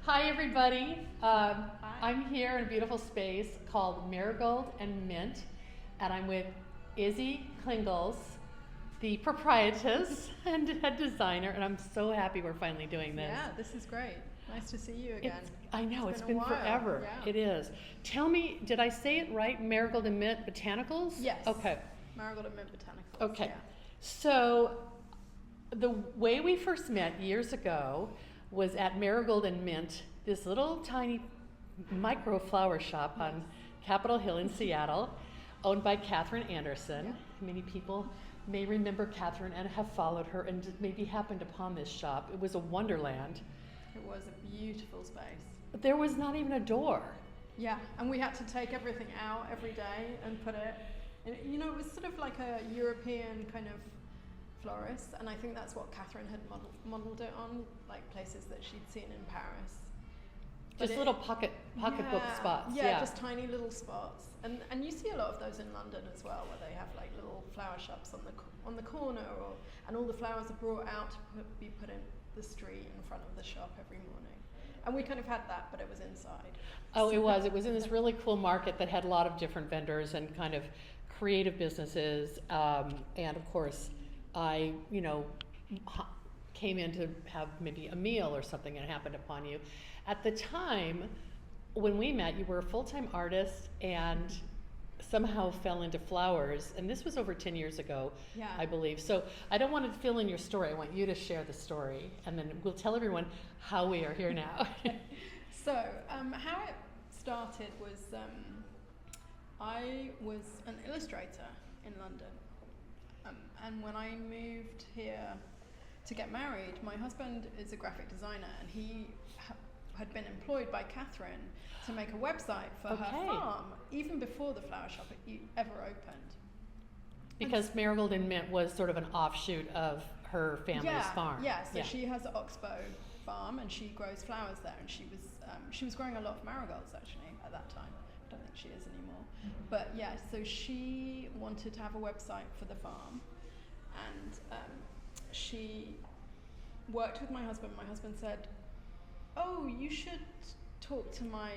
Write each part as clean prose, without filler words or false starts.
Hi, everybody. I'm here in a beautiful space called Marigold and Mint, and I'm with Isvald Klingels, the proprietress and head designer, and I'm so happy we're finally doing this. Yeah, this is great. Nice to see you again. I know, it's been a while. forever. Yeah. It is. Tell me, did I say it right? Marigold and Mint Botanicals? Yes. Okay. Marigold and Mint Botanicals. Okay. Yeah. So the way we first met years ago was at Marigold and Mint, this little tiny micro flower shop on Capitol Hill in Seattle, owned by Katherine Anderson. Yeah. Many people may remember Katherine and have followed her and maybe happened upon this shop. It was a wonderland. It was a beautiful space. But there was not even a door. Yeah, and we had to take everything out every day and put it in, you know, it was sort of like a European kind of florist, and I think that's what Katherine had modeled it on, like places that she'd seen in Paris. Just little pocketbook spots. Yeah, just tiny little spots, and you see a lot of those in London as well, where they have like little flower shops on the corner, and all the flowers are brought out to be put in the street in front of the shop every morning. And we kind of had that, but it was inside. Oh, it was. It was in this really cool market that had a lot of different vendors and kind of creative businesses, and of course, I, came in to have maybe a meal or something, and it happened upon you. At the time when we met, you were a full-time artist and somehow fell into flowers, and this was over 10 years ago, yeah. I believe. So I don't want to fill in your story. I want you to share the story, and then we'll tell everyone how we are here now. So how it started was I was an illustrator in London. And when I moved here to get married, my husband is a graphic designer, and he had been employed by Katherine to make a website for her farm, even before the flower shop ever opened. Because Marigold and Mint was sort of an offshoot of her family's farm. Yeah, so she has an oxbow farm, and she grows flowers there, and she was growing a lot of marigolds actually at that time. I don't think she is anymore. But yeah, so she wanted to have a website for the farm. And she worked with my husband. My husband said, "Oh, you should talk to my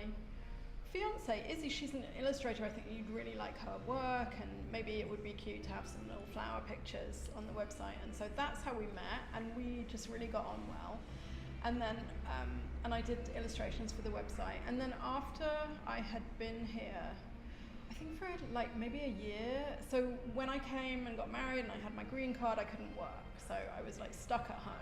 fiance, Izzie. She's an illustrator. I think you'd really like her work, and maybe it would be cute to have some little flower pictures on the website." And so that's how we met, and we just really got on well. And then, and I did illustrations for the website. And then after I had been here, I think for like maybe a year. So when I came and got married and I had my green card, I couldn't work. So I was like stuck at home,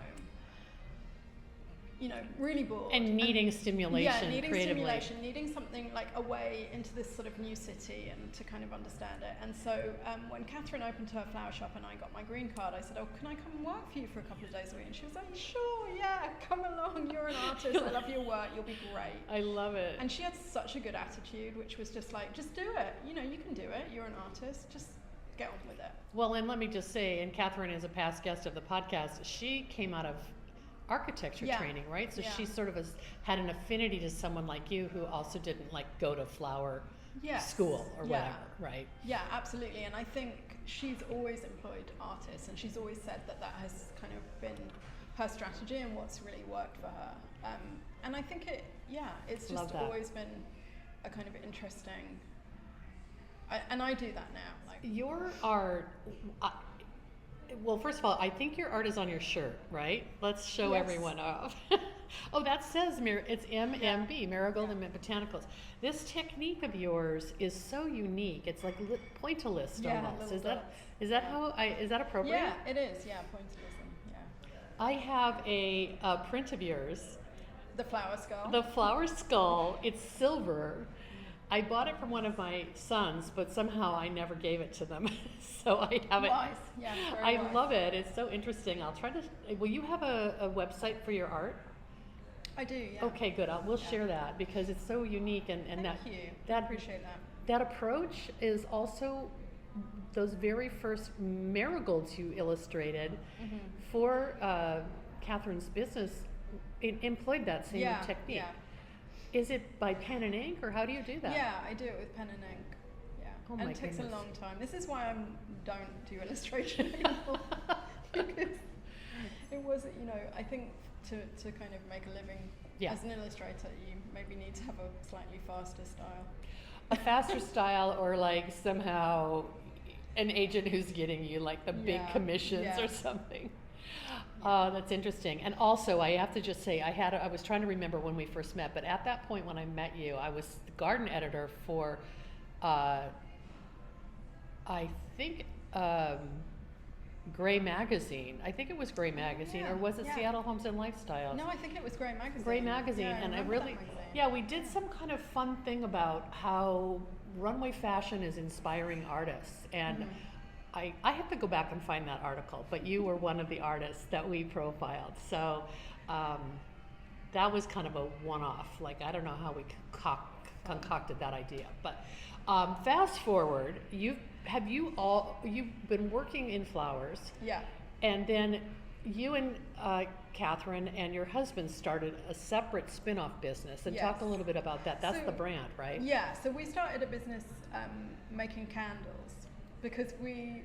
really bored. And needing stimulation. Yeah, needing creatively. stimulation, needing something like a way into this sort of new city and to kind of understand it. And so when Katherine opened her flower shop and I got my green card, I said, "Oh, can I come and work for you for a couple of days a week?" And she was like, "Sure, yeah, come along. You're an artist. I love your work. You'll be great." I love it. And she had such a good attitude, which was just like, just do it. You can do it. You're an artist. Just get on with it. Well, and let me just say, and Katherine is a past guest of the podcast, she came out of architecture training, right? So she sort of had an affinity to someone like you who also didn't go to flower school or whatever, right? Yeah, absolutely. And I think she's always employed artists, and she's always said that has kind of been her strategy and what's really worked for her. And I think it's just always been a kind of interesting, and I do that now. Your art, well, first of all, I think your art is on your shirt, right? Let's show everyone off. Oh, that says it's MMB, Marigold and Mint Botanicals. This technique of yours is so unique. It's like pointillist almost. Is that appropriate? Yeah, it is. Yeah, pointillism. Yeah. I have a print of yours. The flower skull. The flower skull. It's silver. I bought it from one of my sons, but somehow I never gave it to them. So I have it. Wise. Yeah, I love it. It's so interesting. I'll try to. Will you have a website for your art? I do, yeah. Okay, good. We'll share that because it's so unique, and Thank you. I appreciate that. That approach is also those very first marigolds you illustrated for Katherine's business employed that same technique. Yeah. Is it by pen and ink, or how do you do that? Yeah, I do it with pen and ink. Yeah. Oh and it takes a long time. This is why I don't do illustration anymore. Because it was, I think to kind of make a living Yeah. As an illustrator, you maybe need to have a slightly faster style. A faster style, or like somehow an agent who's getting you like the big commissions or something. That's interesting. And also, I have to just say, I was trying to remember when we first met, but at that point when I met you, I was the garden editor for, I think, Gray Magazine. I think it was Gray Magazine, or was it Seattle Homes and Lifestyles? No, I think it was Gray Magazine. Gray Magazine, and I really, we did some kind of fun thing about how runway fashion is inspiring artists, and I have to go back and find that article, but you were one of the artists that we profiled, so that was kind of a one-off. Like, I don't know how we concocted that idea, but fast forward, you've been working in flowers, and then you and Katherine and your husband started a separate spin-off business, and talk a little bit about that. That's the brand, right? Yeah, so we started a business making candles, because we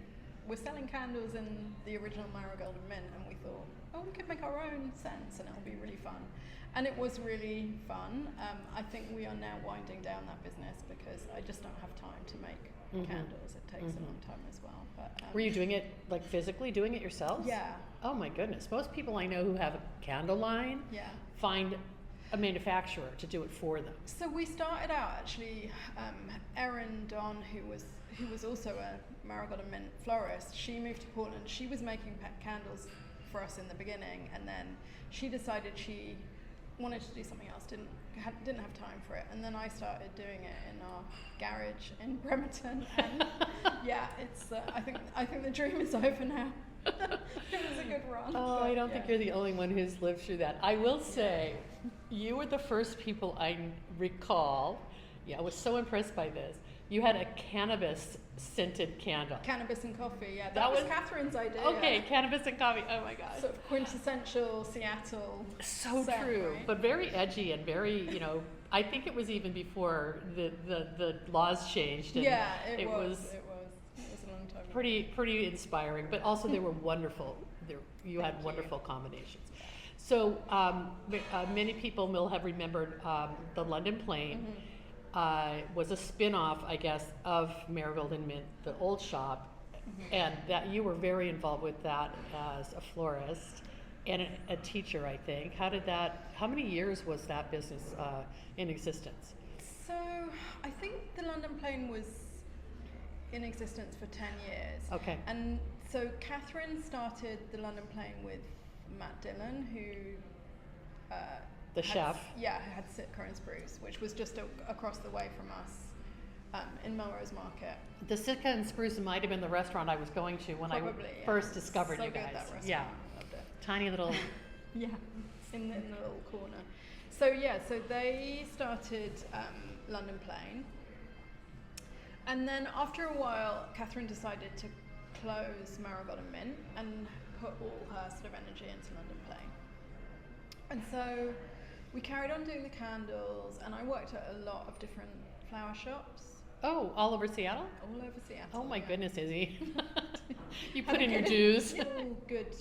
were selling candles in the original Marigold and Mint, and we thought, we could make our own scents and it'll be really fun. And it was really fun. I think we are now winding down that business because I just don't have time to make candles. It takes a long time as well. But, were you doing it, like physically doing it yourselves? Yeah. Oh my goodness. Most people I know who have a candle line find a manufacturer to do it for them. So we started out actually, Erin Don, who was also a Marigold and Mint florist, she moved to Portland. She was making candles for us in the beginning, and then she decided she wanted to do something else, didn't have time for it, and then I started doing it in our garage in Bremerton, and it's I think the dream is over now. It was a good run. I don't think you're the only one who's lived through that. I will say, you were the first people I recall. I was so impressed by this. You had a cannabis scented candle. Cannabis and coffee, that was Katherine's idea. Okay, cannabis and coffee. Oh my gosh. Sort of quintessential Seattle. So scent, true, right? but very edgy and very, I think it was even before the laws changed. And it was a long time ago. Pretty inspiring, but also they were wonderful. You had wonderful combinations. So many people will have remembered the London Plain. Was a spin-off, I guess, of Marigold and Mint, the old shop, and that you were very involved with that as a florist and a teacher, I think. How many years was that business in existence? So I think the London Plain was in existence for 10 years. Okay. And so Katherine started the London Plain with Matt Dillon, who the chef. Had Sitka and Spruce, which was just across the way from us in Melrose Market. The Sitka and Spruce might have been the restaurant I was going to when Probably, I first discovered so you guys. Good, that restaurant. Yeah, Loved it. tiny little. in the little corner. So they started London Plain, and then after a while, Katherine decided to close Marigold and Mint and put all her sort of energy into London Plain. And so we carried on doing the candles, and I worked at a lot of different flower shops. Oh, all over Seattle? All over Seattle. Oh my goodness, Izzie. You put in your dues. Good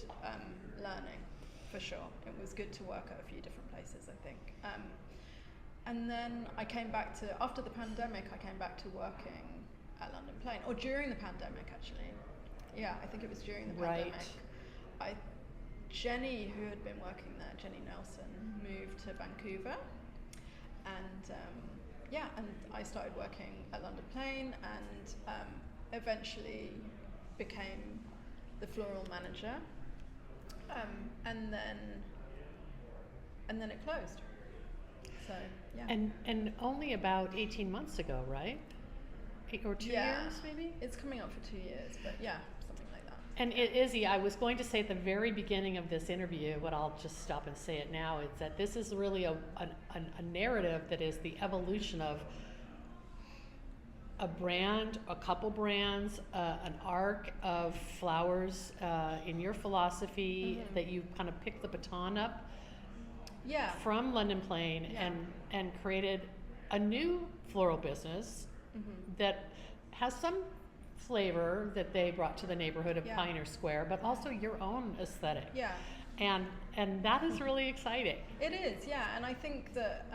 learning, for sure. It was good to work at a few different places, I think. And then after the pandemic, I came back to working at London Plain, or during the pandemic, actually. Yeah, I think it was during the pandemic. Right. Jenny, who had been working there, Jenny Nelson, moved to Vancouver, and and I started working at London Plain, and eventually became the floral manager, and then it closed. So And only about 18 months ago, right? Or 2 years, maybe? It's coming up for 2 years, but something like that. And Izzie, I was going to say at the very beginning of this interview, but I'll just stop and say it now, is that this is really a narrative that is the evolution of a brand, a couple brands, an arc of flowers in your philosophy that you kind of picked the baton up from London Plain and created a new floral business that has some flavor that they brought to the neighborhood of Pioneer Square, but also your own aesthetic. and that is really exciting. It is, yeah, and I think that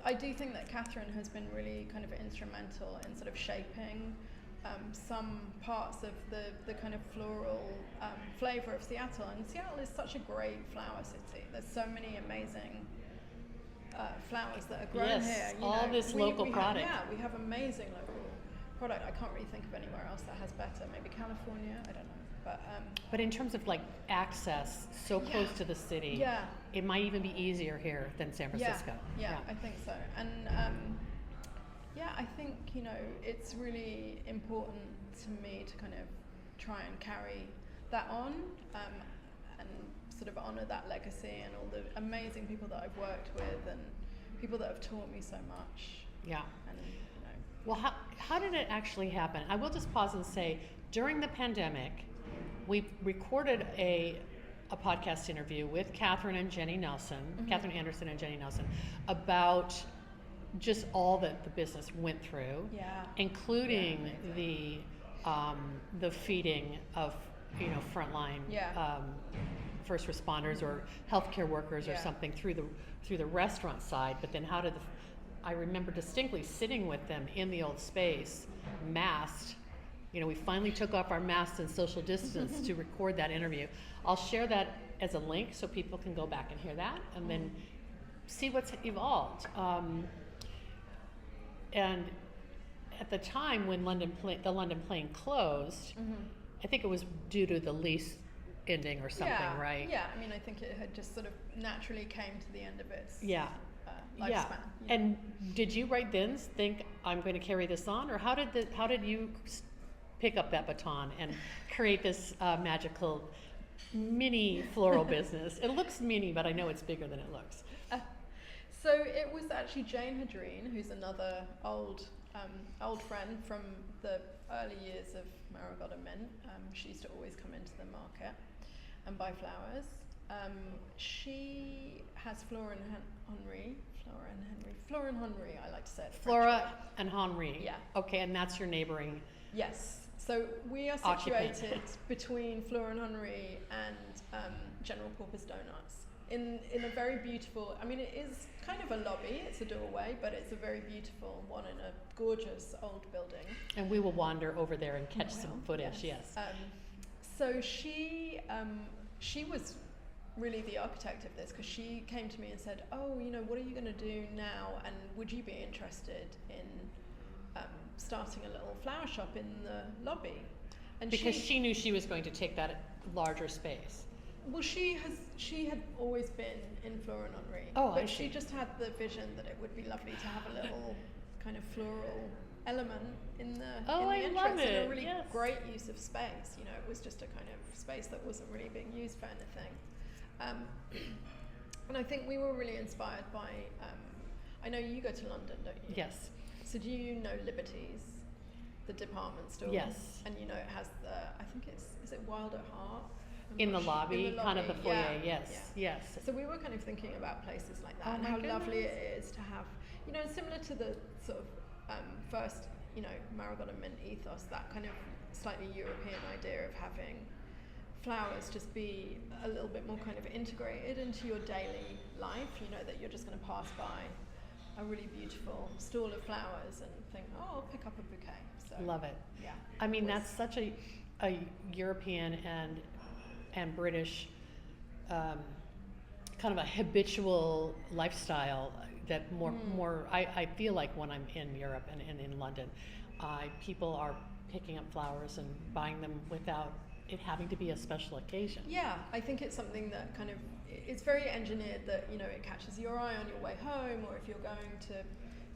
I do think that Katherine has been really kind of instrumental in sort of shaping some parts of the kind of floral flavour of Seattle. And Seattle is such a great flower city. There's so many amazing flowers that are grown here. You all know, this local product. We have amazing local product. I can't really think of anywhere else that has better. Maybe California, I don't know. But in terms of like access, so close to the city, it might even be easier here than San Francisco. Yeah, I think so. And I think, you know, it's really important to me to kind of try and carry that on and sort of honour that legacy and all the amazing people that I've worked with and people that have taught me so much. Yeah. And, you know. Well, how did it actually happen? I will just pause and say, during the pandemic, we recorded a podcast interview with Katherine and Jenny Nelson, Katherine Anderson and Jenny Nelson, about just all that the business went through, including the feeding of, you know, frontline first responders or healthcare workers or something through the restaurant side. But then I remember distinctly sitting with them in the old space, masked. You know, we finally took off our masks and social distance to record that interview. I'll share that as a link so people can go back and hear that and then see what's evolved. And at the time when the London plane closed, I think it was due to the lease ending or something, right? Yeah, I mean, I think it had just sort of naturally came to the end of its lifespan. Yeah. And did you right then think, I'm going to carry this on? Or how did you pick up that baton and create this magical mini floral business? It looks mini, but I know it's bigger than it looks. So it was actually Jane Hadreen, who's another old friend from the early years of Marigold and Mint. She used to always come into the market and buy flowers. She has Flora and Henry, I like to say it. Flora and Henry. Yeah. Okay, and that's your neighboring. Yes. So we are situated between Flora and Henry and General Pauper's Donuts in a very beautiful, I mean, it is kind of a lobby, it's a doorway, but it's a very beautiful one in a gorgeous old building. And we will wander over there and catch some footage, yes. So she was really the architect of this, because she came to me and said, oh, you know, what are you going to do now, and would you be interested in starting a little flower shop in the lobby? And because she knew she was going to take that larger space. Well, she had always been in Flora and Henry, but she just had the vision that it would be lovely to have a little kind of floral element in the entrance, and a really great use of space. You know, it was just a kind of space that wasn't really being used for anything. And I think we were really inspired by. I know you go to London, don't you? Yes. So do you know Liberties, the department store? Yes. And you know it has I think is it Wild at Heart? In the lobby, kind of the foyer, yes. So we were kind of thinking about places like that and how lovely it is to have, you know, similar to the sort of first, you know, Marigold and Mint ethos, that kind of slightly European idea of having flowers just be a little bit more kind of integrated into your daily life, you know, that you're just going to pass by a really beautiful stall of flowers and think, oh, I'll pick up a bouquet. So, love it. Yeah. I mean, that's such a European and British kind of a habitual lifestyle that more I feel like when I'm in Europe and in London, people are picking up flowers and buying them without it having to be a special occasion. Yeah, I think it's something that kind of, it's very engineered that, you know, it catches your eye on your way home, or if you're going to,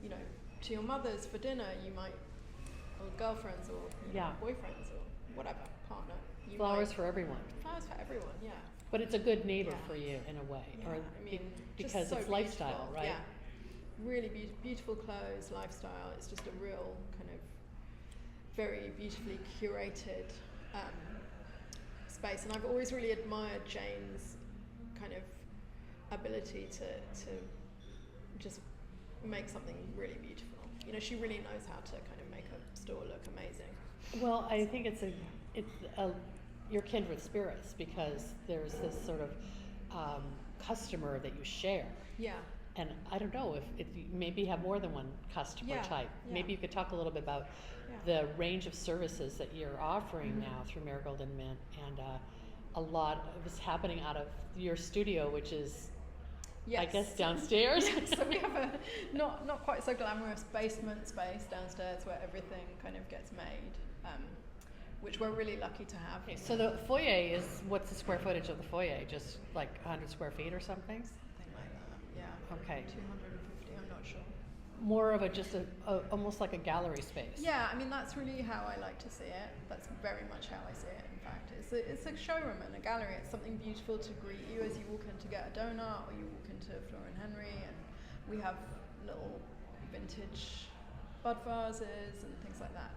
you know, to your mother's for dinner, you might, or girlfriends or boyfriends or whatever, partner. Flowers for everyone. Flowers for everyone, yeah. But it's a good neighbor for you in a way, Yeah, or I mean, because so it's lifestyle, right? Yeah, really beautiful clothes, lifestyle. It's just a real kind of very beautifully curated space, and I've always really admired Jane's kind of ability to just make something really beautiful. You know, she really knows how to kind of make a store look amazing. Well, I think it's a you're kindred spirits, because there's this sort of customer that you share. Yeah. And I don't know if you maybe have more than one customer Yeah, type. yeah. Maybe you could talk a little bit about Yeah. the range of services that you're offering now through Marigold and Mint, and a lot of it's happening out of your studio, which is, I Yes. guess, downstairs. Yeah, so we have a not quite so glamorous basement space downstairs where everything kind of gets made, which we're really lucky to have. Okay, so the foyer is, what's the square footage of the foyer? Just like 100 square feet or something? Something like that. Yeah. Okay. 250. I'm not sure. More of a almost like a gallery space. Yeah, I mean that's really how I like to see it. That's very much how I see it. In fact, it's a showroom and a gallery. It's something beautiful to greet you as you walk in to get a donut, or you walk into Floral and Henry, and we have little vintage bud vases and things like that.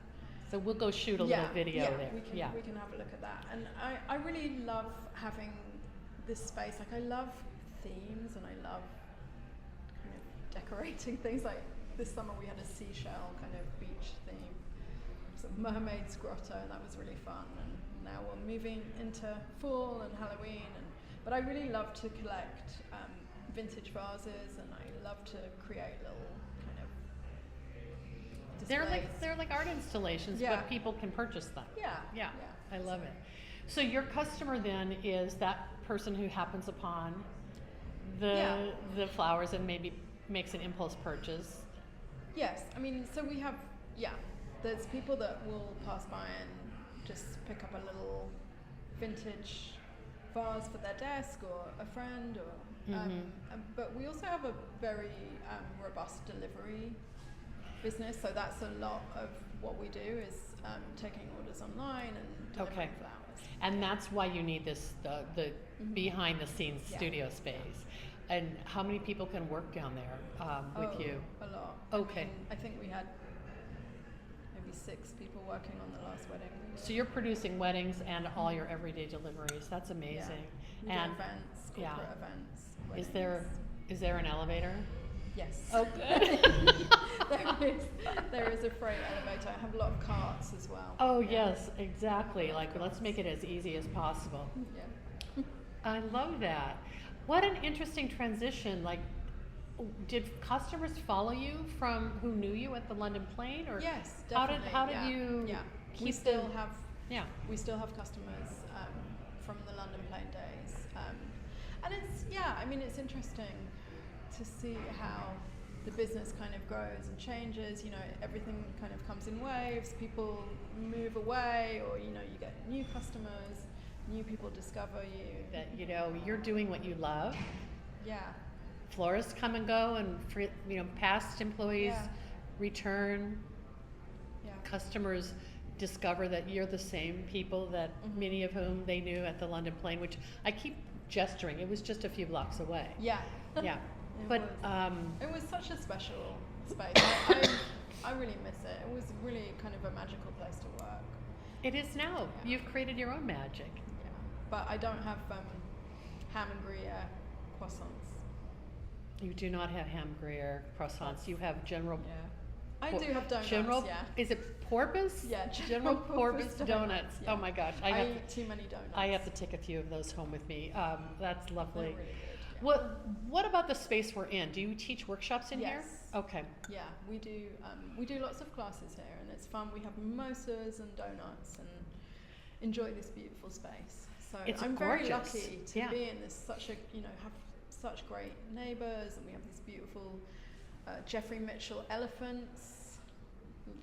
So we'll go shoot a little video there. We can have a look at that. And I really love having this space. Like I love themes and I love kind of decorating things. Like this summer we had a seashell kind of beach theme. It was a mermaid's grotto, and that was really fun. And now we're moving into fall and Halloween. But I really love to collect vintage vases, and I love to create little kind of displays. They're like art installations, Yeah. but people can purchase them. Yeah. Yeah, I love it. So your customer then is that person who happens upon the flowers and maybe makes an impulse purchase. Yes, I mean, so we have, there's people that will pass by and just pick up a little vintage vase for their desk, or a friend, or but we also have a very robust delivery business, so that's a lot of what we do is taking orders online and delivering flowers. And that's why you need this the behind the scenes Yeah. studio space. And how many people can work down there with you? A lot. Okay. I mean, I think we had maybe 6 people working on the last wedding. So you're producing weddings and all your everyday deliveries. That's amazing. We And do events, corporate events. is weddings. there an elevator? Yes. Oh, good. there is a freight elevator. I have a lot of carts as well. Oh yes, exactly. Like, let's make it as easy as possible. Yeah. I love that. What an interesting transition. Like, did customers follow you from who knew you at the London Plane, or Yes, how definitely. did you Yeah. keep We still them- have Yeah. we still have customers from the London Plane days, and it's interesting to see how the business kind of grows and changes. You know, everything kind of comes in waves. People move away, or you get new customers, new people discover you. That you're doing what you love. Yeah. Florists come and go, and past employees Yeah. return. Yeah. Customers discover that you're the same people that many of whom they knew at the London Plane, which I keep gesturing. It was just a few blocks away. Yeah. Yeah. It But it was such a special space. I really miss it. It was really kind of a magical place to work. it is now. Yeah. You've created your own magic. Yeah. But I don't have ham and Gruyere croissants. You do not have ham Gruyere croissants. You have General. Yeah. I do have donuts. General. Yeah. Is it Porpoise? Yeah. General Porpoise donuts. Yeah. Oh my gosh. I eat too many donuts. I have to take a few of those home with me. That's They're lovely. really good. Yeah. What about the space we're in? Do you teach workshops in here? Yes. Okay. Yeah, we do. We do lots of classes here, and it's fun. We have mimosas and donuts, and enjoy this beautiful space. So It's I'm gorgeous. very lucky to Yeah. be in this have such great neighbours, and we have these beautiful Jeffrey Mitchell elephants.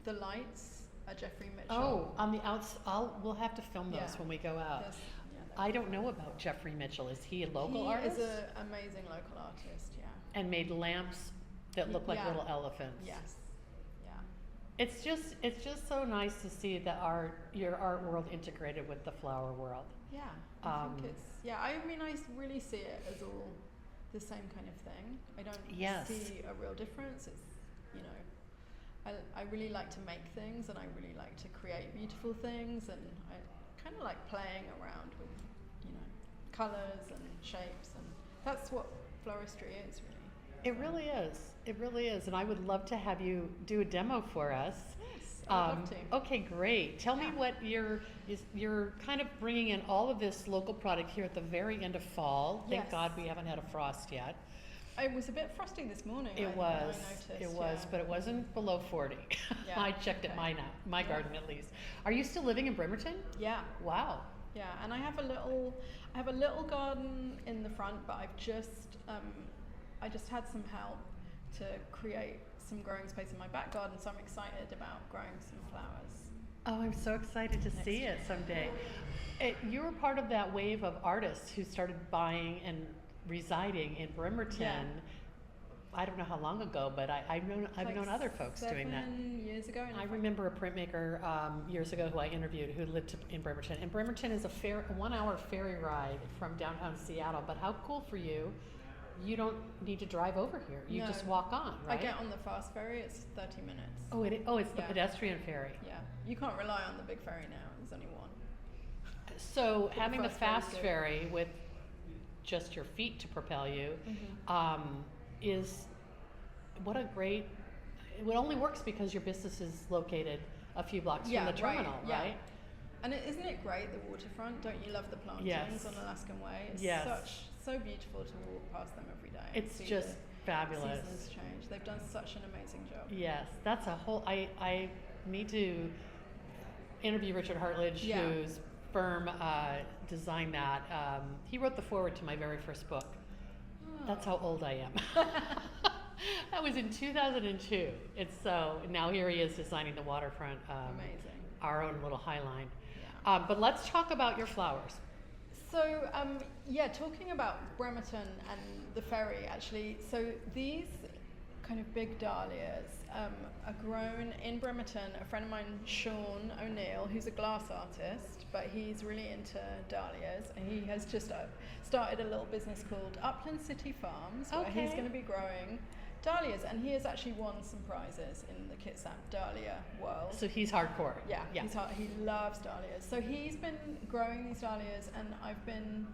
The lights are Jeffrey Mitchell. Oh, on the outs. We'll have to film those Yeah. when we go out. There's- I don't know about Jeffrey Mitchell. Is he a local artist? He is an amazing local artist. Yeah. And made lamps that look like Yeah. little elephants. Yes. Yeah. It's just so nice to see your art world integrated with the flower world. Yeah, I think Um, I mean, I really see it as all the same kind of thing. I don't Yes. see a real difference. It's, I really like to make things, and I really like to create beautiful things, and I kind of like playing around with, colours and shapes, and that's what floristry is, really. It really is. It really is. And I would love to have you do a demo for us. Yes. I would love to. Okay, great. Tell me Yeah. what you're kind of bringing in all of this local product here at the very end of fall. Thank Yes. God we haven't had a frost yet. It was a bit frosty this morning. I noticed, It was, yeah. but it wasn't below 40. Yeah, I checked at okay. my Yeah. garden at least. Are you still living in Bremerton? Yeah, Wow. yeah, and I have a little garden in the front, but I just had some help to create some growing space in my back garden, so I'm excited about growing some flowers. Oh, I'm so excited to see it someday. You were part of that wave of artists who started buying and residing in Bremerton. Yeah. I don't know how long ago, but I've known other folks doing that. 7 years ago. I remember a printmaker years ago who I interviewed who lived in Bremerton. And Bremerton is a 1-hour ferry ride from downtown Seattle. But how cool for you! You don't need to drive over here. You No. just walk on, right? I get on the fast ferry. It's 30 minutes. It's the Yeah. pedestrian ferry. Yeah, you can't rely on the big ferry now. There's only one. So having the fast ferry's fast good. ferry with just your feet to propel you is what a great. It only works because your business is located a few blocks from the terminal, yeah. right? And isn't it great, the waterfront? Don't you love the plantings Yes. on Alaskan Way? It's Yes. so beautiful to walk past them every day. and It's see just the fabulous. Seasons change. They've done such an amazing job. Yes, that's a whole. I need to interview Richard Hartledge, Yeah. whose firm designed that. He wrote the foreword to my very first book. That's how old I am. That was in 2002. And so now here he is designing the waterfront, Amazing. our own little High Line. Yeah. But let's talk about your flowers. So, talking about Bremerton and the ferry, actually, so these kind of big dahlias are grown in Bremerton. A friend of mine, Sean O'Neill, who's a glass artist, but he's really into dahlias, and he has just started a little business called Upland City Farms, where he's Okay. going to be growing dahlias, and he has actually won some prizes in the Kitsap dahlia world. So he's hardcore. Yeah, he loves dahlias. So he's been growing these dahlias, and I've been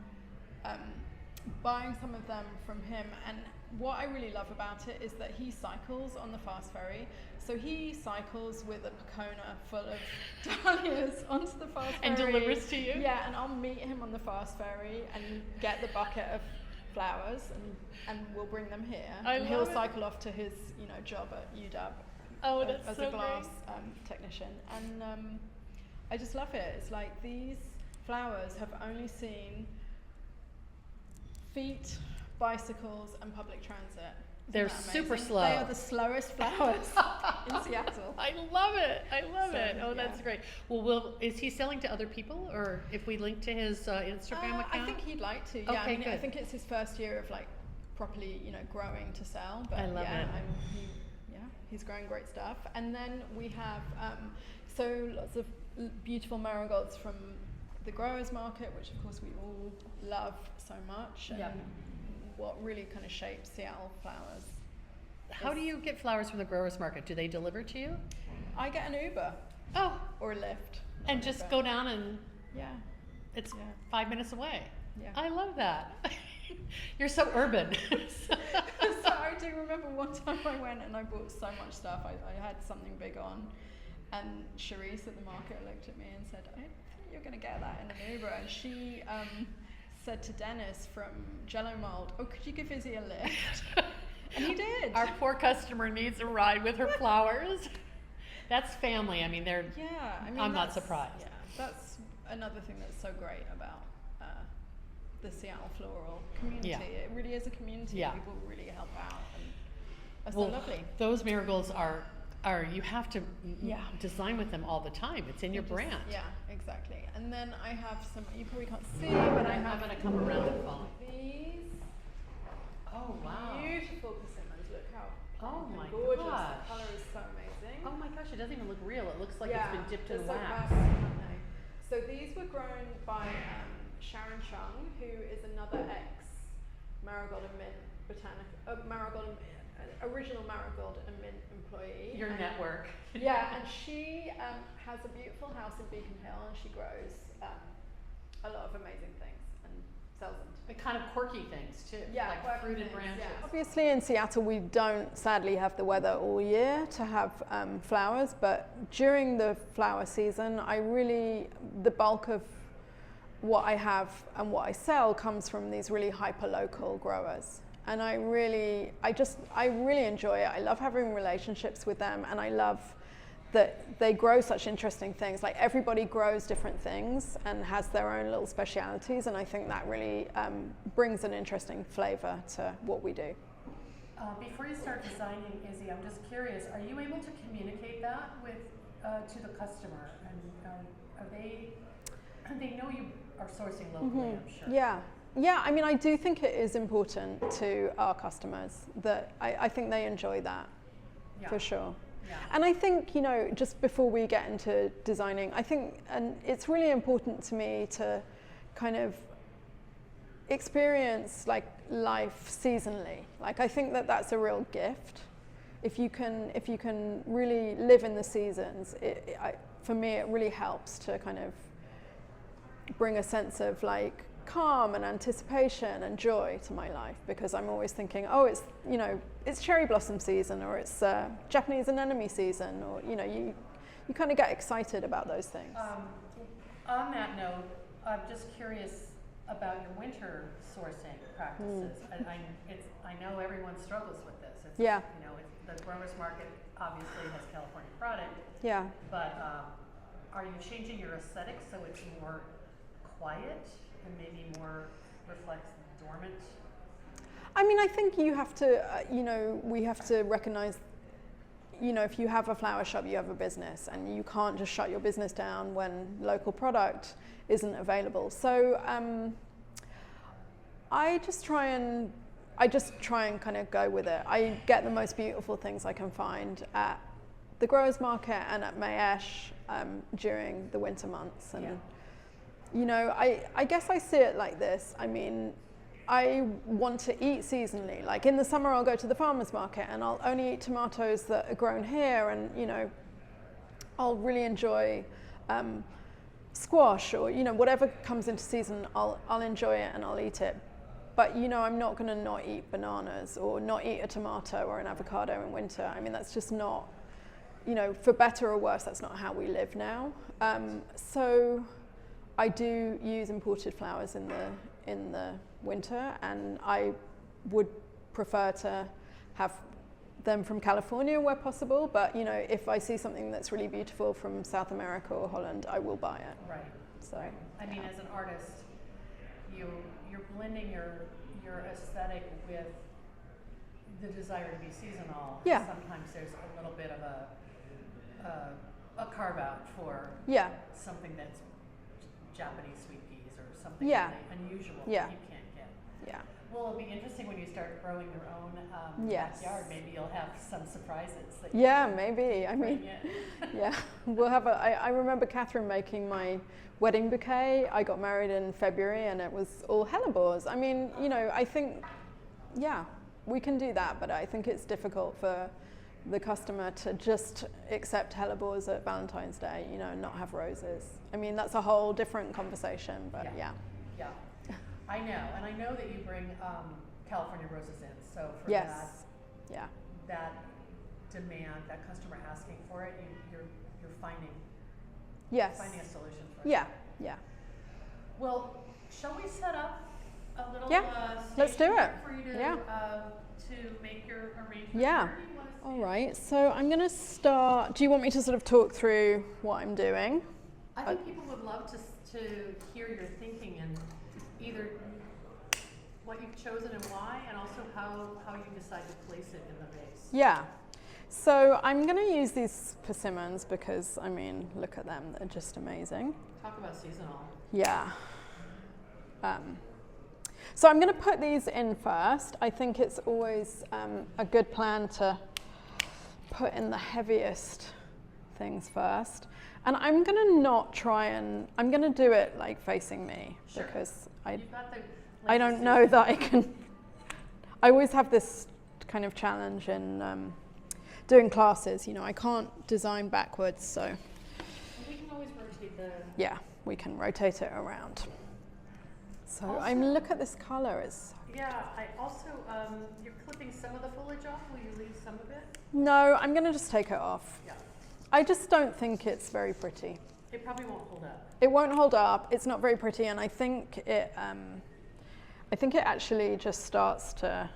buying some of them from him. And what I really love about it is that he cycles on the fast ferry. So he cycles with a Pacona full of dahlias onto the fast ferry. And delivers to you? Yeah, and I'll meet him on the fast ferry and get the bucket of flowers, and we'll bring them here. And he'll cycle off to his job at UW. Oh, that's as so a glass great. technician, and I just love it. It's like these flowers have only seen feet, bicycles, and public transit. Isn't They're that super amazing? slow. They are the slowest flowers in Seattle. I love it. So, it. Oh, that's yeah. great. Well, is he selling to other people, or if we link to his Instagram account? I think he'd like to. Yeah, Okay, I good. think it's his first year of properly, growing to sell. But I love it. He's growing great stuff. And then we have lots of beautiful marigolds from the growers market, which of course we all love so much. And Yep. what really kind of shapes Seattle flowers. How do you get flowers from the growers market? Do they deliver to you? I get an Uber Oh, or a Lyft. and just go down and Yeah. it's Yeah. 5 minutes away. Yeah. I love that. You're so urban. So I do remember one time I went and I bought so much stuff. I had something big on, and Charisse at the market looked at me and said, "I think you're going to get that in an Uber." And she said to Dennis from Jello Mold, "Oh, could you give Izzie a lift?" And he did. Our poor customer needs a ride with her flowers. That's family. I mean, Yeah, I mean, I'm not that's- surprised. Yeah, that's another thing that's so great about the Seattle floral community. Yeah. It really is a community. Yeah. People really help out, and that's Well, so lovely. those marigolds are you have to Yeah. design with them all the time. It's in your brand. Yeah, exactly. And then I have some. You probably can't see, but I have gonna come around and follow. these Oh wow. beautiful persimmons. Look how Oh my gorgeous. gosh. The color is so amazing. Oh my gosh, it doesn't even look real. It looks like Yeah, it's been dipped they're in so wax. classy, aren't they? So these were grown by Sharon Chung, who is another ex-Marigold and Mint original Marigold and Mint employee. Your And- network. Yeah, and she has a beautiful house in Beacon Hill, and she grows a lot of amazing things. And sells them. And kind of quirky things too, Yeah, like quirky fruited things, branches. yeah. Obviously in Seattle we don't sadly have the weather all year to have flowers, but during the flower season the bulk of what I have and what I sell comes from these really hyper-local growers. And I really enjoy it. I love having relationships with them, and I love that they grow such interesting things. Like everybody grows different things and has their own little specialities, and I think that really brings an interesting flavor to what we do. Before you start designing, Izzie, I'm just curious, are you able to communicate that with to the customer? And they know you are sourcing locally, I'm sure. Yeah, I mean, I do think it is important to our customers that I think they enjoy that, for sure. Yeah. And I think, just before we get into designing, I think, and it's really important to me to kind of experience like life seasonally. Like I think that that's a real gift. If you can really live in the seasons, for me it really helps to kind of bring a sense of like calm and anticipation and joy to my life, because I'm always thinking, oh, it's cherry blossom season, or it's Japanese anemone season, or you kind of get excited about those things. On that note, I'm just curious about your winter sourcing practices. I know everyone struggles with this. The growers market obviously has California product. Yeah. But are you changing your aesthetic so it's more quiet and maybe more reflects dormant? I mean, I think you have to, we have to recognize, if you have a flower shop, you have a business, and you can't just shut your business down when local product isn't available. So I just try and kind of go with it. I get the most beautiful things I can find at the growers market and at Maesh during the winter months. And I guess I see it like this. I mean, I want to eat seasonally. Like in the summer, I'll go to the farmer's market and I'll only eat tomatoes that are grown here, and I'll really enjoy squash or whatever comes into season. I'll enjoy it and I'll eat it. But I'm not going to not eat bananas or not eat a tomato or an avocado in winter. I mean, that's just not, for better or worse, that's not how we live now. So I do use imported flowers in the winter, and I would prefer to have them from California where possible. But if I see something that's really beautiful from South America or Holland, I will buy it. Right. So I mean, as an artist, you're blending your aesthetic with the desire to be seasonal. Yeah. Sometimes there's a little bit of a carve out for something that's Japanese sweet peas or something really unusual that you can't get. Yeah. Well, it'll be interesting when you start growing your own backyard. Maybe you'll have some surprises. That maybe. I mean, we'll have I remember Katherine making my wedding bouquet. I got married in February and it was all hellebores. I mean, I think, we can do that, but I think it's difficult for the customer to just accept hellebores at Valentine's Day, and not have roses. I mean, that's a whole different conversation, but yeah. I know, and I know that you bring California roses in, so for that demand, that customer asking for it, you're finding a solution for it. Yeah. Well, shall we set up a little let's do it. for you to make your arrangement? Yeah. All right, so I'm going to start. Do you want me to sort of talk through what I'm doing? I think people would love to hear your thinking and either what you've chosen and why, and also how you decide to place it in the vase. Yeah. So I'm going to use these persimmons because, I mean, look at them. They're just amazing. Talk about seasonal. Yeah. So I'm going to put these in first. I think it's always a good plan to put in the heaviest things first. And I'm going to I'm going to do it like facing me because I don't know that I can. I always have this kind of challenge in doing classes. I can't design backwards, so. We can always rotate we can rotate it around. So Also- I mean, look at this color. It's Yeah, I also, you're clipping some of the foliage off. Will you leave some of it? no, I'm gonna just take it off. Yeah. I just don't think it's very pretty. It probably won't hold up. It won't hold up. It's not very pretty, and I think it actually just starts to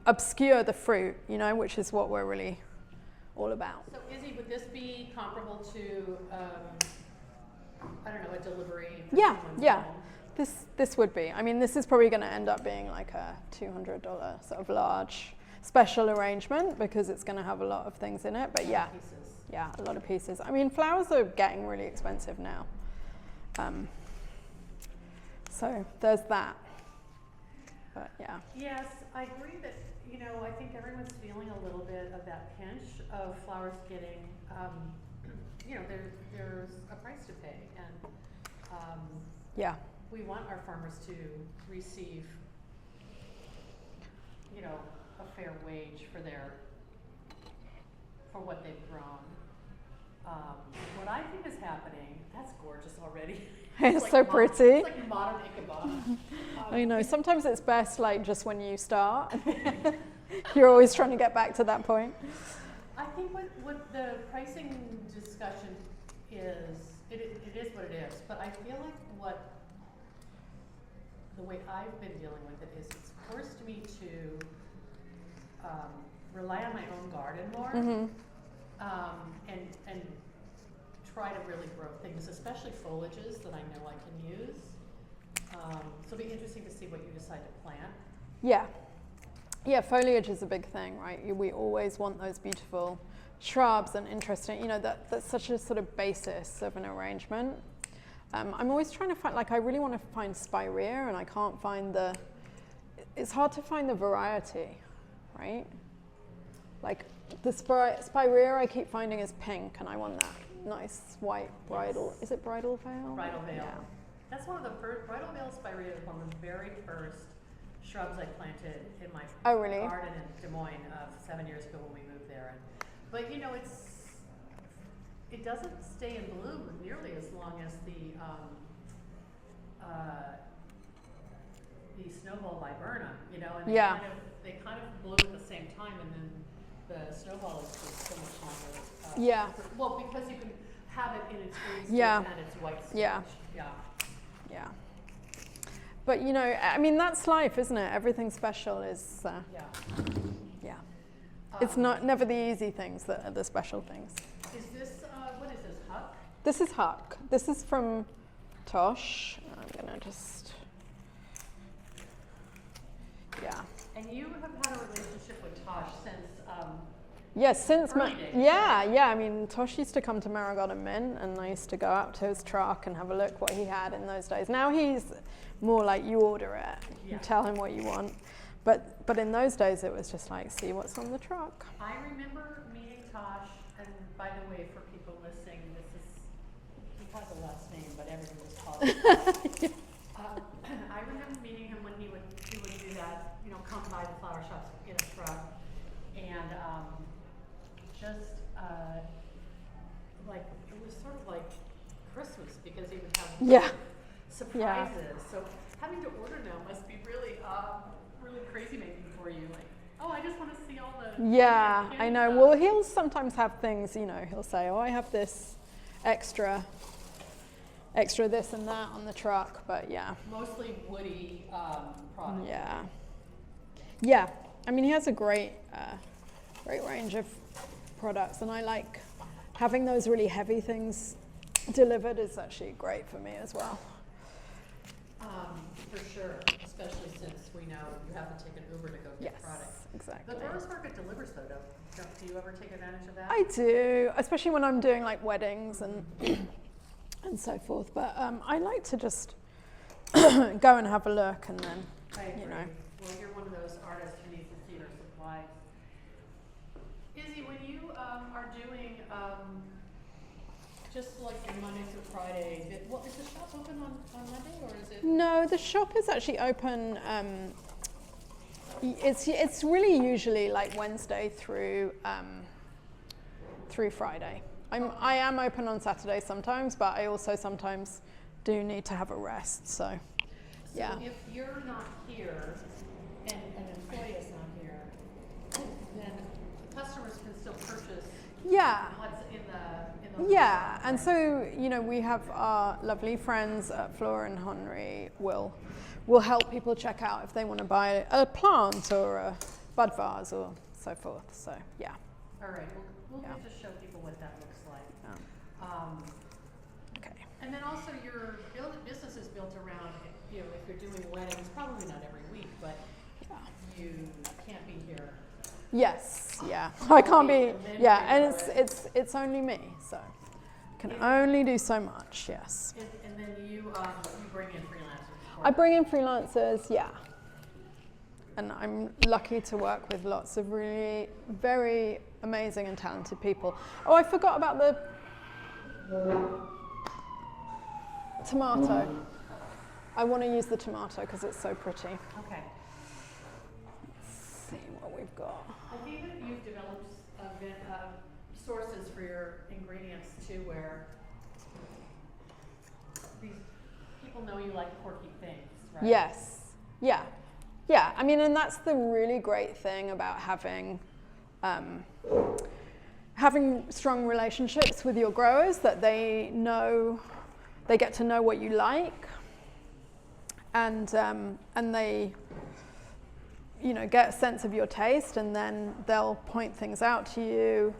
obscure the fruit, you know, which is what we're really all about. So Izzie, would this be comparable to, I don't know, a delivery? For Yeah, someone's yeah. home? This would be. I mean, this is probably going to end up being like a $200 sort of large special arrangement because it's going to have a lot of things in it. But yeah, Pieces. yeah, a lot of pieces. I mean, flowers are getting really expensive now. So there's that. But yeah. Yes, I agree that, you know, I think everyone's feeling a little bit of that pinch of flowers getting, you know, there's a price to pay, and Yeah. we want our farmers to receive, you know, a fair wage for what they've grown. What I think is happening, that's gorgeous already. It's like so pretty. It's like modern Ichabod. I know. Sometimes it's best like just when you start. You're always trying to get back to that point. I think what the pricing discussion is, it is what it is, but I feel like the way I've been dealing with it is it's forced me to rely on my own garden more, and try to really grow things, especially foliages that I know I can use. So it'll be interesting to see what you decide to plant. Yeah. Yeah, foliage is a big thing, right? We always want those beautiful shrubs and interesting, you know, that's such a sort of basis of an arrangement. I'm always trying to find, like, I really want to find spirea, and I can't find it's hard to find the variety, right? Like, the spirea I keep finding is pink, and I want that nice white bridal, is it bridal veil? Bridal veil. Yeah. That's one of the first, bridal veil spirea is one of the very first shrubs I planted in my Oh, really? garden in Des Moines 7 years ago when we moved there. But you know, it doesn't stay in bloom nearly as long as the snowball viburnum, you know, and Yeah. they kind of bloom at the same time, and then the snowball is just so much longer. Yeah. Well, because you can have it in its green stage Yeah. and its white stage. Yeah. Yeah. Yeah. But you know, I mean, that's life, isn't it? Everything special is, Yeah. yeah. It's never the easy things that are the special things. Is this, what is this, Huck? This is Huck. This is from Tosh. I'm gonna just, yeah. And you have had a relationship with Tosh since, Yes, since early days, yeah. I mean, Tosh used to come to Marigold and Mint, and I used to go out to his truck and have a look what he had in those days. Now he's more like you order it, you tell him what you want. But in those days it was just like, see what's on the truck. I remember meeting Tosh, and by the way, for people listening, he has a last name, but everyone just calls him Tosh. I remember meeting him when he would do that, you know, come by the flower shops in a truck, and just like, it was sort of like Christmas because he would have surprises. So having to order now must be really crazy making for you. Like, oh, I just want to see all the Yeah, candy I know. stuff. Well, he'll sometimes have things, you know, he'll say, oh, I have this extra this and that on the truck, but yeah. Mostly woody products. Yeah. I mean, he has a great range of products, and I like having those really heavy things delivered is actually great for me as well. For sure, especially since we know you have to take an Uber to go get product. Exactly. The farmers market delivers though, do you ever take advantage of that? I do, especially when I'm doing like weddings and and so forth. But I like to just go and have a look, and then you know. Well, you're one of those artists who needs to see their supplies. Izzie, when you are doing just like your Monday through Friday, is the shop open on Monday, or is it? No, the shop is actually open. It's really usually like Wednesday through Friday. I am open on Saturday sometimes, but I also sometimes do need to have a rest. So yeah. If you're not here and an employee is not here, then customers can still purchase Yeah. what's in the Yeah, and so, you know, we have our lovely friends at Floral and Henry will help people check out if they want to buy a plant or a bud vase or so forth. So yeah. All right, we'll get to show people what that looks like. Okay. And then also your business is built around, you know, if you're doing weddings, probably not every week, but you can't be here. Yes, yeah. I can't be, yeah, and it's only me, so can only do so much, yes. And then you bring in freelancers. I bring in freelancers, yeah. And I'm lucky to work with lots of really very amazing and talented people. Oh, I forgot about the tomato. I want to use the tomato because it's so pretty. Okay. Let's see what we've got. I think that you've developed sources for your ingredients too, where these people know you like quirky things, right? Yes. Yeah. Yeah. I mean, and that's the really great thing about having strong relationships with your growers, that they get to know what you like, and they, you know, get a sense of your taste, and then they'll point things out to you.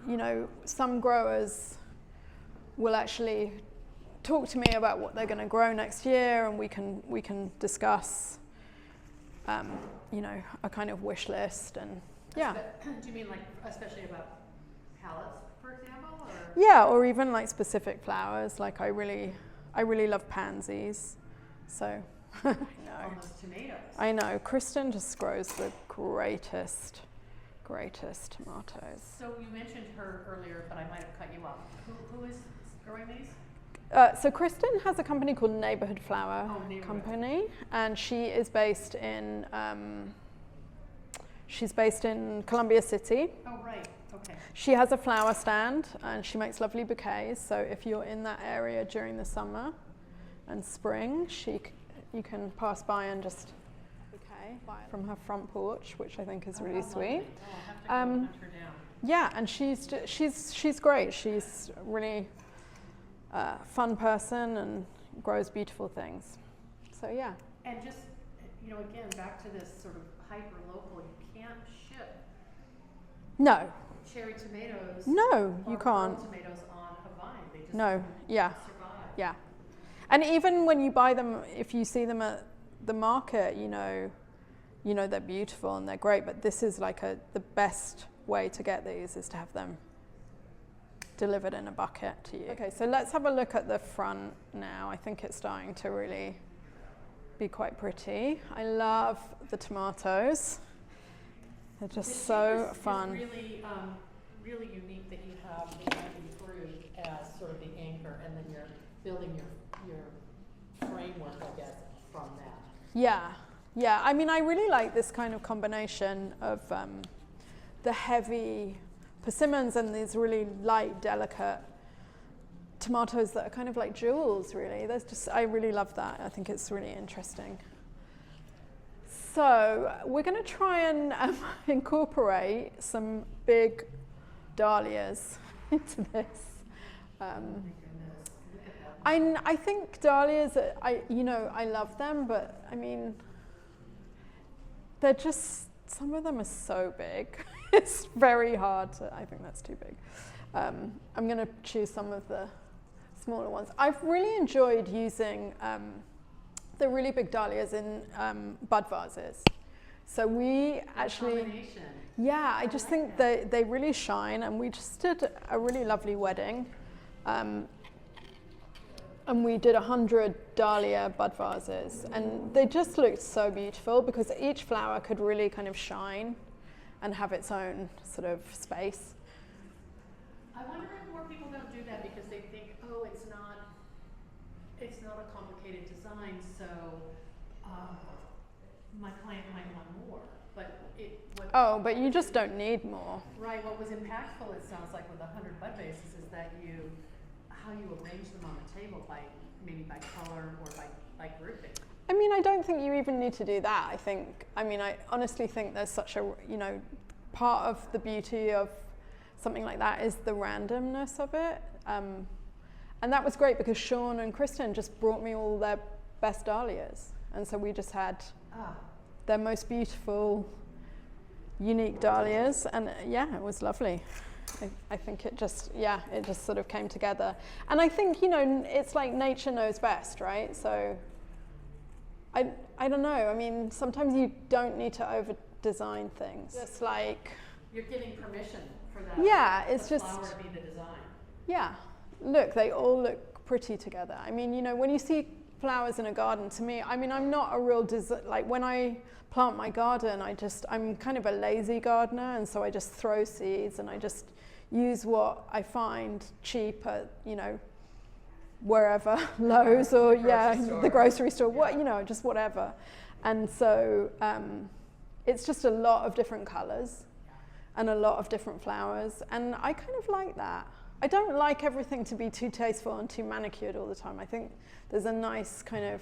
You know, some growers will actually talk to me about what they're going to grow next year, and we can discuss, you know, a kind of wish list, and yeah. Do you mean like especially about palettes, for example, or? Yeah, or even like specific flowers. Like I really love pansies, so. I know. Almost tomatoes. I know. Kristen just grows the greatest tomatoes. So you mentioned her earlier, but I might have cut you off. Who is growing these? So Kristen has a company called Neighborhood Flower Company, and she is based in Columbia City. Oh, right. Okay. She has a flower stand, and she makes lovely bouquets. So if you're in that area during the summer and spring, you can pass by and just buy it from her front porch, which I think is really sweet. Oh, I'll have to go hunt her down. Yeah, and she's great. She's really fun person and grows beautiful things. So yeah. And just, you know, again, back to this sort of hyper local. You can't ship No. cherry tomatoes. No, you or can't. tomatoes on a vine. They just No. Yeah. survive. Yeah. And even when you buy them, if you see them at the market, you know they're beautiful and they're great, but this is like the best way to get these is to have them delivered in a bucket to you. Okay, so let's have a look at the front now. I think it's starting to really be quite pretty. I love the tomatoes. They're just so fun. It's really, really unique that you have the candy fruit as sort of the anchor, and then you're building your framework, I guess, from that. Yeah, yeah. I mean, I really like this kind of combination of the heavy persimmons and these really light, delicate tomatoes that are kind of like jewels, really. I really love that. I think it's really interesting. So we're going to try and incorporate some big dahlias into this. I think dahlias, I love them, but I mean, they're just, some of them are so big. It's very hard I think that's too big. I'm going to choose some of the smaller ones. I've really enjoyed using the really big dahlias in bud vases. So we actually, yeah, I just think they really shine, and we just did a really lovely wedding. And we did 100 dahlia bud vases, and they just looked so beautiful because each flower could really kind of shine and have its own sort of space. I wonder if more people don't do that because they think, oh, it's not a complicated design, so my client might want more. But but you just don't need more. Right. What was impactful, it sounds like, with 100 bud vases is that how you arrange them on the table by maybe by color or by grouping. I mean, I don't think you even need to do that. I honestly think there's such a, part of the beauty of something like that is the randomness of it. And that was great because Sean and Kristen just brought me all their best dahlias. And so we just had their most beautiful, unique dahlias. And yeah, it was lovely. I think it just sort of came together. And I think, it's like nature knows best, right? So I don't know. I mean, sometimes you don't need to over design things. Just like you're giving permission for that. Yeah, it's the just flower to be the design. Yeah, look, they all look pretty together. I mean, when you see flowers in a garden, to me, I mean, I'm not a real like when I plant my garden, I'm kind of a lazy gardener, and so I just throw seeds and I just use what I find cheap at wherever, Lowe's or the grocery store, just whatever. And so it's just a lot of different colors and a lot of different flowers, and I kind of like that. I don't like everything to be too tasteful and too manicured all the time. I think there's a nice kind of,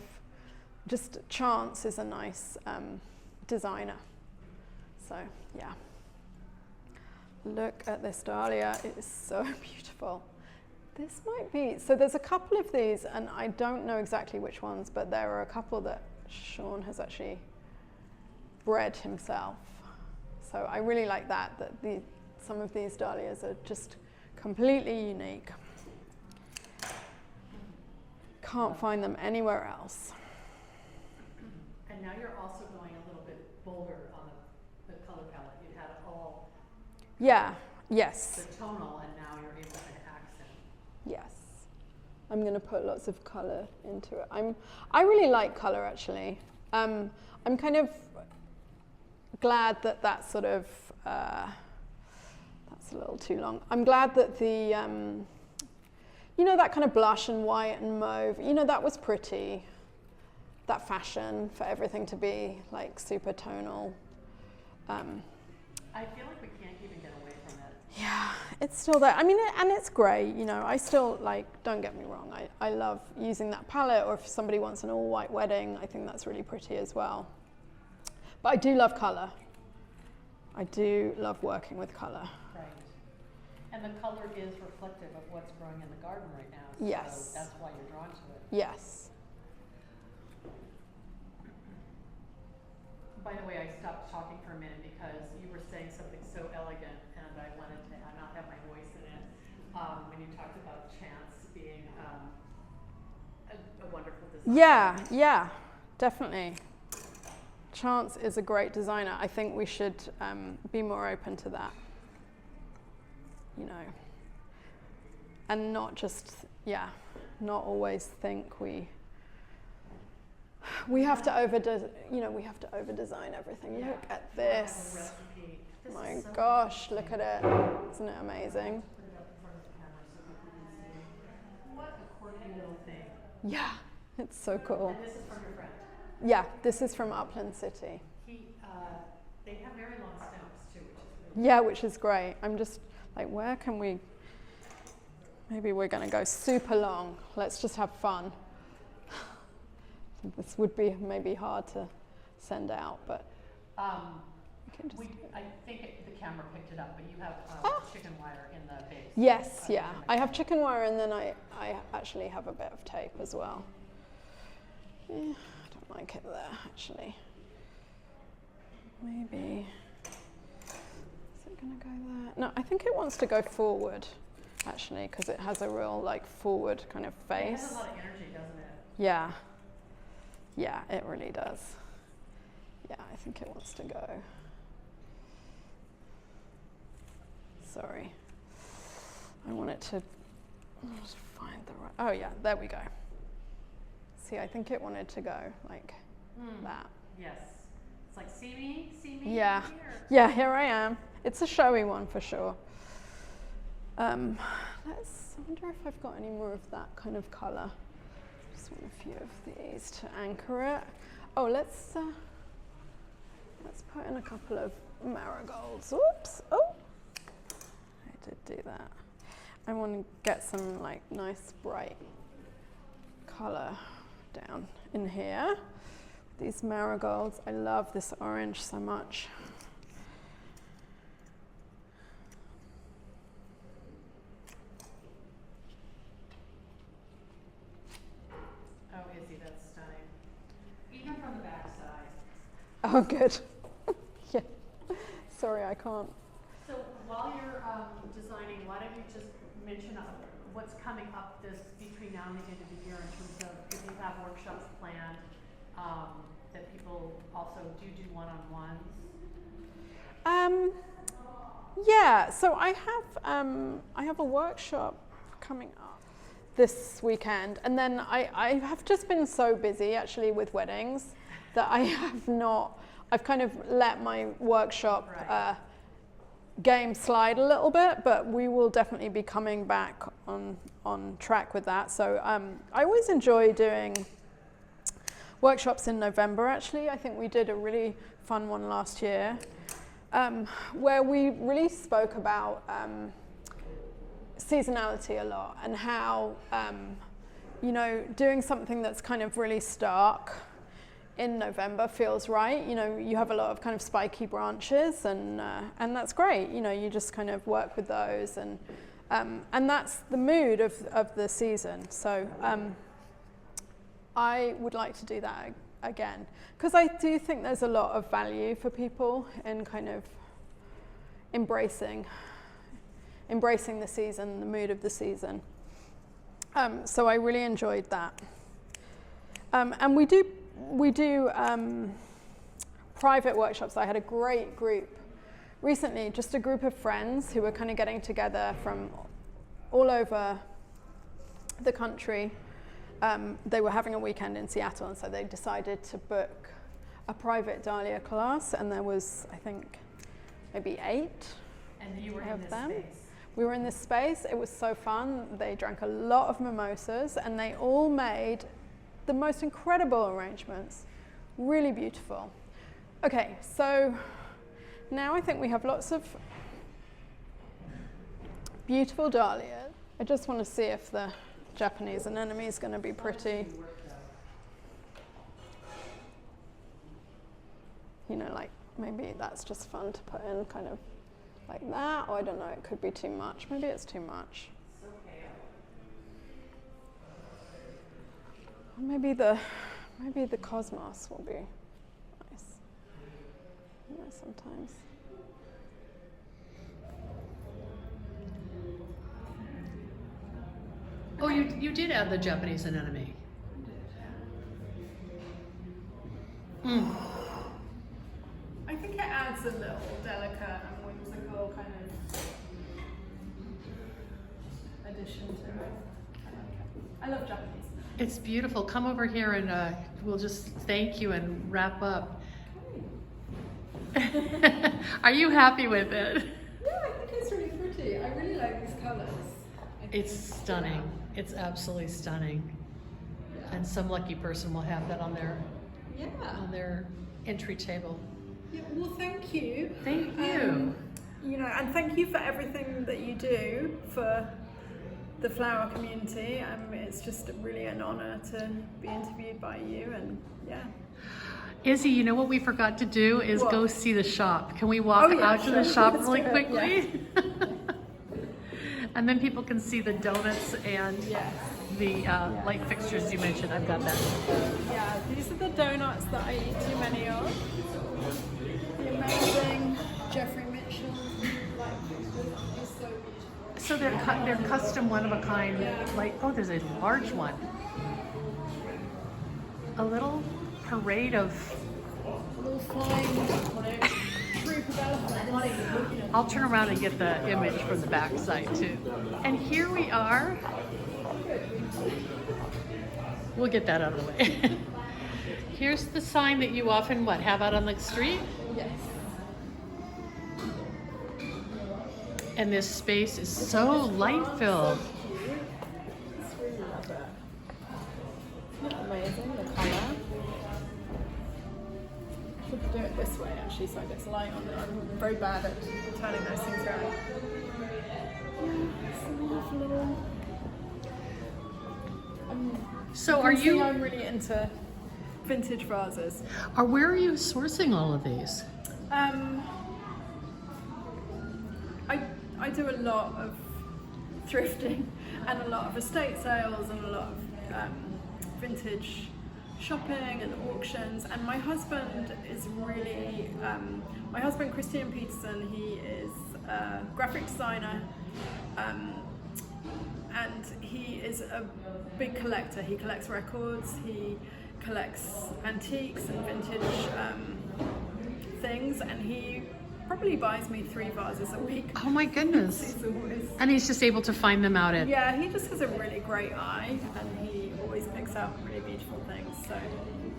just chance is a nice designer. So yeah. Look at this dahlia, it is so beautiful. This might be, so there's a couple of these, and I don't know exactly which ones, but there are a couple that Sean has actually bred himself. So I really like that some of these dahlias are just completely unique. Can't find them anywhere else. And now you're also going a little bit bolder on the color palette. You had all Yes. the tonal, and now you're able to accent. Yes. I'm going to put lots of color into it. I really like color, actually. I'm kind of glad that that's sort of, that's a little too long. I'm glad that the, that kind of blush and white and mauve, that was pretty. That fashion for everything to be like super tonal. I feel like we can't even get away from it. Yeah, it's still there. I mean, and it's great, I still don't get me wrong, I love using that palette, or if somebody wants an all white wedding, I think that's really pretty as well. But I do love color. I do love working with color. Right. And the color is reflective of what's growing in the garden right now. So Yes. that's why you're drawn to it. Yes. By the way, I stopped talking for a minute because you were saying something so elegant, and I wanted to not have my voice in it. When you talked about Chance being a wonderful designer. Yeah, definitely. Chance is a great designer. I think we should be more open to that. And not just, not always think we have to we have to over-design everything. Look at this. My gosh, look at it. Isn't it amazing? Put it up in front of the camera so people can see. What a quirky little thing. Yeah, it's so cool. And this is from your friend. Yeah, this is from Upland City. They have very long stems too, which is really Yeah, which is great. I'm just like, where can we, maybe we're going to go super long. Let's just have fun. This would be maybe hard to send out, but you can just... I think the camera picked it up, but you have chicken wire in the base. Yes, yeah. I have chicken wire, and then I actually have a bit of tape as well. Yeah, I don't like it there, actually. Maybe, is it going to go there? No, I think it wants to go forward, actually, because it has a real, forward kind of face. It has a lot of energy, doesn't it? Yeah. Yeah, it really does. Yeah, I think it wants to go. Sorry. I want it to just find the right... Oh, yeah, there we go. See, I think it wanted to go like that. Yes. It's like, see me? Yeah. Here. Yeah, here I am. It's a showy one for sure. I wonder if I've got any more of that kind of colour. Just want a few of these to anchor it. Oh, let's put in a couple of marigolds. Oops. Oh, I did do that. I want to get some nice bright colour down in here. These marigolds, I love this orange so much. Oh, Izzie, that's stunning. Even from the back side. Oh, good. Yeah. Sorry, I can't. So while you're designing, why don't you just mention what's coming up between now and the end of the year in terms of if you have workshops planned that people also do one-on-ones? Yeah, so I have a workshop coming up this weekend, and then I have just been so busy actually with weddings that I've kind of let my workshop game slide a little bit, but we will definitely be coming back on track with that. So I always enjoy doing workshops in November actually. I think we did a really fun one last year where we really spoke about seasonality a lot and how, you know, doing something that's kind of really stark in November feels right. You know, you have a lot of kind of spiky branches and that's great. You know, you just kind of work with those and that's the mood of the season. So I would like to do that again because I do think there's a lot of value for people in kind of embracing the season, the mood of the season. So I really enjoyed that. And we do private workshops. I had a great group recently, just a group of friends who were kind of getting together from all over the country. They were having a weekend in Seattle, and so they decided to book a private dahlia class, and there was, I think, maybe 8 And you were in of this them. space. We were in this space. It was so fun. They drank a lot of mimosas, and they all made the most incredible arrangements. Really beautiful. Okay, so now I think we have lots of beautiful dahlias. I just want to see if the Japanese anemone is going to be pretty. You know, like maybe that's just fun to put in kind of like that, or I don't know, it could be too much. Maybe it's too much. Maybe the cosmos will be nice. You know, sometimes. Oh, you did add the Japanese anemone. Mm. I think it adds a little delicate and whimsical kind of addition to it. I love Japanese. It's beautiful. Come over here and we'll just thank you and wrap up. Are you happy with it? Yeah, I think it's really pretty. I really like these colours. It's stunning. It's absolutely stunning. Yeah. And some lucky person will have that on Yeah. their entry table. Yeah. Well, thank you. Thank you. You know, and thank you for everything that you do for the flower community. It's just really an honour to be interviewed by you, and yeah. Izzie, you know what we forgot to do is What? go see the shop. Can we walk out to the shop Let's really do it, quickly? And then people can see the donuts and the light fixtures you mentioned. I've got that. Yeah, these are the donuts that I eat too many of. The amazing Jeffrey Mitchell light fixtures is so beautiful. So they're custom, one of a kind. Like, oh, there's a large one. A little parade of. Little flying troop of elephants. I'll turn around and get the image from the back side too. And here we are. We'll get that out of the way. Here's the sign that you often have out on the street. Yes. And this space is so light-filled. Isn't it amazing, the colour? I should do it this way actually so it gets light on it. I'm very bad at turning those things around. Yeah, it's a little So You are can see you, I'm really into vintage vases. where are you sourcing all of these? I do a lot of thrifting and a lot of estate sales and a lot of vintage shopping and auctions. And my husband is really, my husband Christian Petersen, he is a graphic designer and he is a big collector. He collects records, he collects antiques and vintage things, and he probably buys me 3 vases a week. Oh my goodness. He's always, And he's just able to find them out at, yeah, he just has a really great eye, and he always picks out really beautiful things. So,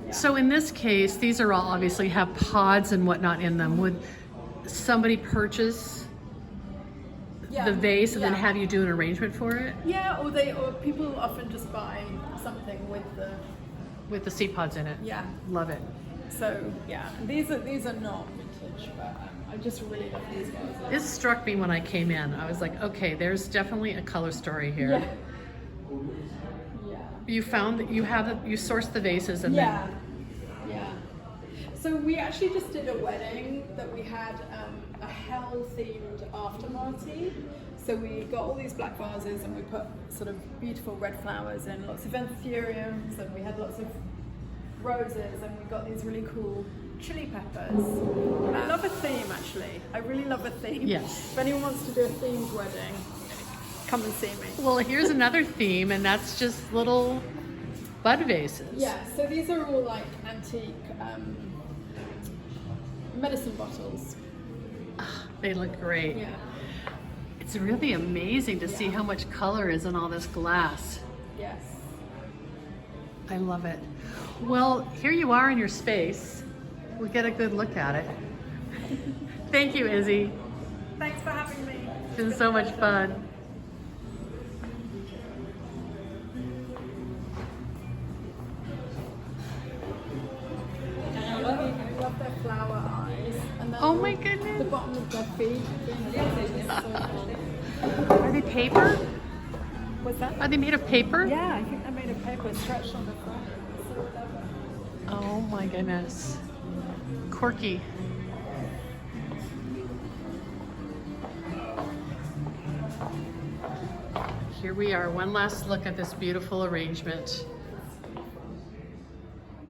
yeah. so in this case, these are all obviously have pods and whatnot in them. Would somebody purchase Yeah, the vase and then yeah. have you do an arrangement for it? Yeah, or people often just buy something with the, With the seed pods in it? yeah. Love it. So yeah, these are not vintage, but I just really love these vases. It struck me when I came in. I was like, okay, there's definitely a color story here. Yeah. Yeah. You found that you sourced the vases and Yeah. Yeah. So we actually just did a wedding that we had a hell-themed after party. So we got all these black vases and we put sort of beautiful red flowers and lots of anthuriums, and we had lots of roses, and we got these really cool chili peppers. I love a theme, actually. I really love a theme. Yes. If anyone wants to do a themed wedding, come and see me. well, here's another theme, and that's just little bud vases. Yeah, so these are all like antique medicine bottles. They look great. Yeah. It's really amazing to see how much color is in all this glass. Yes. I love it. Well, here you are in your space. We'll get a good look at it. Thank you, Izzie. Thanks for having me. It's been so much fun. I love their flower eyes. And then Oh my the goodness. bottom of their feet. It's so fun. Are they paper? What's that? Are they made of paper? Yeah, I think they're made of paper stretched on the front. It's so clever. Oh my goodness. Quirky. Here we are, one last look at this beautiful arrangement.